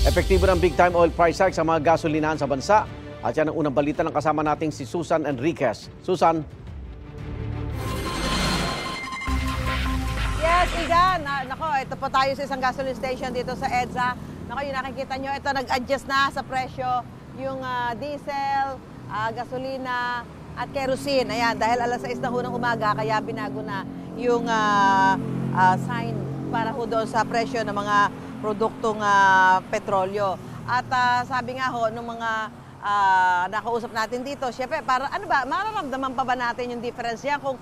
Epektibo ng big-time oil price hike sa mga gasolinahan sa bansa. At yan ang unang balita ng kasama nating si Susan Enriquez. Susan. Yes, Igan. Nako, ito po tayo sa isang gasoline station dito sa EDSA. Nako, yung nakikita nyo, ito nag-adjust na sa presyo yung diesel, gasolina at kerosene. Ayan, dahil alas 6 na ho ng umaga, kaya binago na yung sign para ho doon sa presyo ng mga produktong petrolyo. At sabi nga ho, nung mga nakausap natin dito, syempre, para ano ba, mararamdaman pa ba natin yung difference yan kung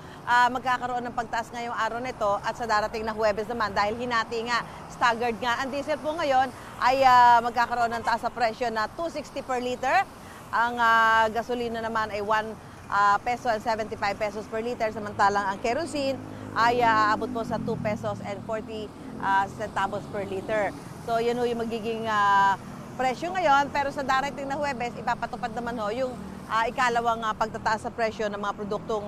magkakaroon ng pagtaas ngayong araw nito at sa darating na Huwebes naman dahil hinati nga, staggered nga. Ang diesel po ngayon ay magkakaroon ng taas sa presyo na 260 per liter. Ang gasolina naman ay 1 peso and 75 pesos per liter, samantalang ang kerosene ay aabot po sa 2 pesos and 40 centavos per liter. So yan ho yung magiging presyo ngayon, pero sa darating na Huwebes, ipapatupad naman ho yung ikalawang pagtataas sa presyo ng mga produktong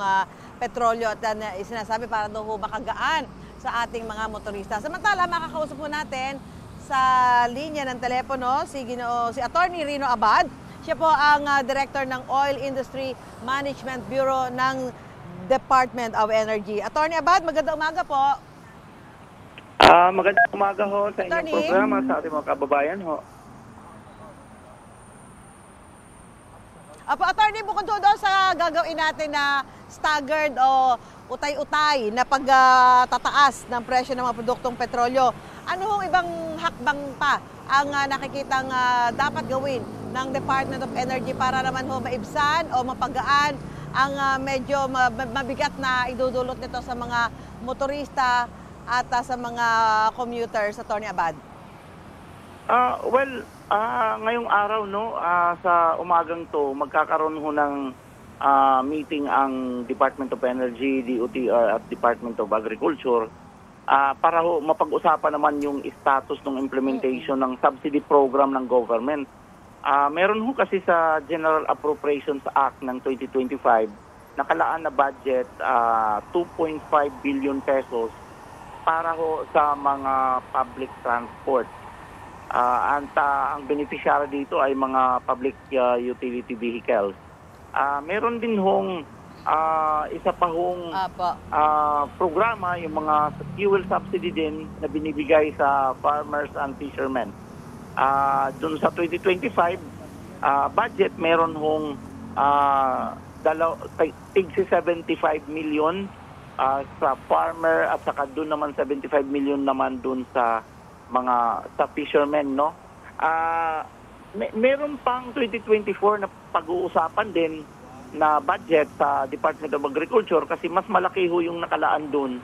petrolyo at sinasabi para daw ho makagaan sa ating mga motorista. Samantala, makakausap po natin sa linya ng telepono si Attorney Rino Abad. Siya po ang Director ng Oil Industry Management Bureau ng Department of Energy. Attorney Abad, magandang umaga po. Magandang umaga ho sa inyong programa, sa ating mga kababayan ho. Attorney, bukod doon sa gagawin natin na staggered o utay-utay na pagtataas ng presyo ng mga produktong petrolyo, ano hong ibang hakbang pa ang nakikitang dapat gawin ng Department of Energy para naman ho maibsan o mapagaan ang medyo mabigat na idudulot nito sa mga motorista at sa mga commuters, Attorney Abad? Ngayong araw, sa umagang to, magkakaroon ho ng meeting ang Department of Energy, DOTR at Department of Agriculture para ho mapag-usapan naman yung status ng implementation ng subsidy program ng government. Meron ho kasi sa General Appropriations Act ng 2025, nakalaan na budget 2.5 billion pesos para ho sa mga public transport. Ang beneficiary dito ay mga public utility vehicles. Meron din hong isa pa hong programa, yung mga fuel subsidy din na binibigay sa farmers and fishermen. Doon sa 2025 budget, meron hong 75 million sa farmer at saka doon naman 75 million naman doon sa fishermen, no? Meron pang 2024 na pag-uusapan din na budget sa Department of Agriculture kasi mas malaki ho yung nakalaan doon,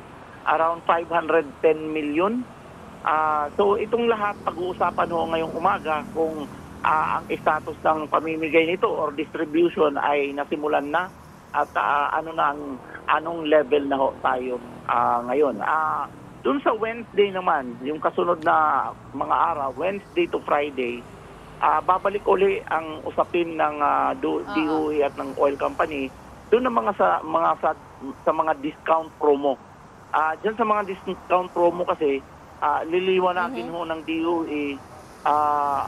around 510 million. So itong lahat pag-uusapan ho ngayong umaga kung ang status ng pamimigay nito or distribution ay nasimulan na at anong level na ho tayo ngayon. Doon sa Wednesday naman, yung kasunod na mga araw, Wednesday to Friday, babalik uli ang usapin ng DOE at ng oil company doon na sa mga discount promo. Diyan sa mga discount promo kasi liliwan natin ho ng DOE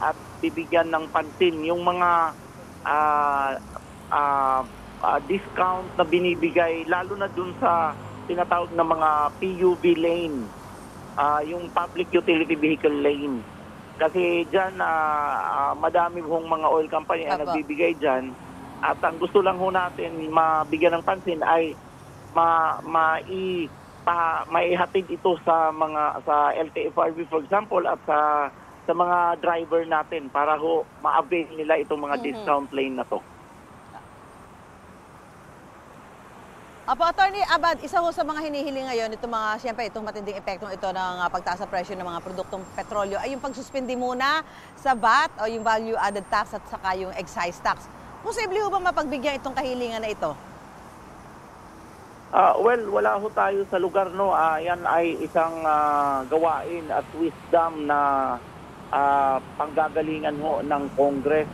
at bibigyan ng pansin yung mga discount na binibigay lalo na doon sa tinatawag na mga PUV lane, yung public utility vehicle lane. Kasi dyan, madami hong mga oil company ang nagbibigay dyan. At ang gusto lang ho natin mabigyan ng pansin ay maihatid ito sa LTFRB, for example, at sa mga driver natin para ho ma-avail nila itong mga discount lane na to. Attorney Abad, isa ho sa mga hinihiling ngayon, siyempre itong matinding epektong ito ng pagtaas sa presyo ng mga produktong petrolyo ay yung pagsuspindi muna sa VAT o yung value added tax at saka yung excise tax. Posible ho bang mapagbigyan itong kahilingan na ito? Wala ho tayo sa lugar, no. Yan ay isang gawain at wisdom na panggagalingan ho ng Congress.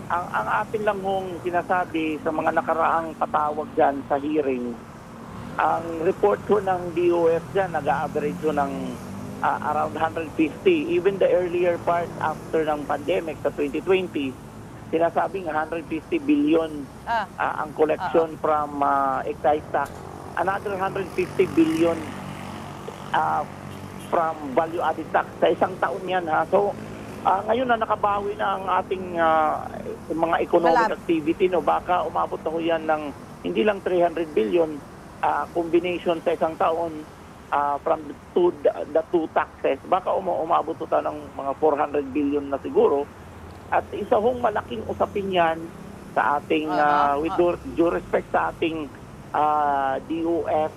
Ang atin lang hong sinasabi sa mga nakaraang patawag dyan sa hearing, ang report ho ng DOF dyan, nag-average ho ng around 150. Even the earlier part after ng pandemic sa 2020, sinasabing 150 billion ang collection from excise tax. Another 150 billion from value-added tax sa isang taon yan. So, ngayon na nakabawi na ang ating mga economic activity. No? Baka umabot na ho yan ng hindi lang 300 billion combination sa isang taon from the two taxes. Baka umabot ito ng mga 400 billion na siguro. At isa hong malaking usapin yan sa ating, with due respect sa ating DOF,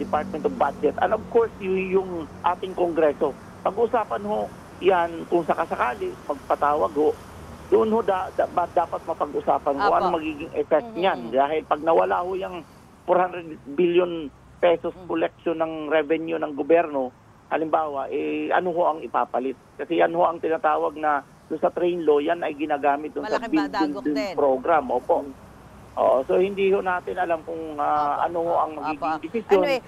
Department of Budget. And of course, yung ating Kongreso. Pag-usapan ho yan kung sakasakali, magpatawag ho, doon ho dapat mapag-usapan ho ano magiging effect niyan. Dahil pag nawala ho yung 400 billion pesos collection ng revenue ng gobyerno, halimbawa, ano ho ang ipapalit? Kasi yan ho ang tinatawag na sa train law, yan ay ginagamit dun sa build program. Opo. So hindi ho natin alam kung ano ho ang magiging desisyon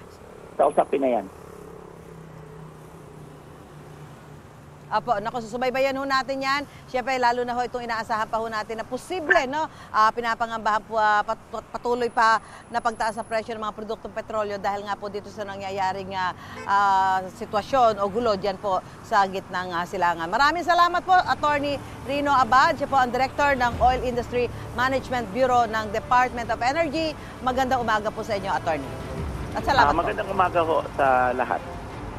sa usapin na yan. Apo, naku, susubaybayan ho natin yan. Siyempre, lalo na ho itong inaasahan pa ho natin na posible, no? Pinapangambahan po, patuloy pa na pagtaas sa presyo ng mga produktong petrolyo dahil nga po dito sa nangyayaring sitwasyon o gulo dyan po sa gitnang silangan. Maraming salamat po, Attorney Rino Abad. Siya po ang Director ng Oil Industry Management Bureau ng Department of Energy. Magandang umaga po sa inyo, Attorney. At salamat po. Magandang umaga ho sa lahat.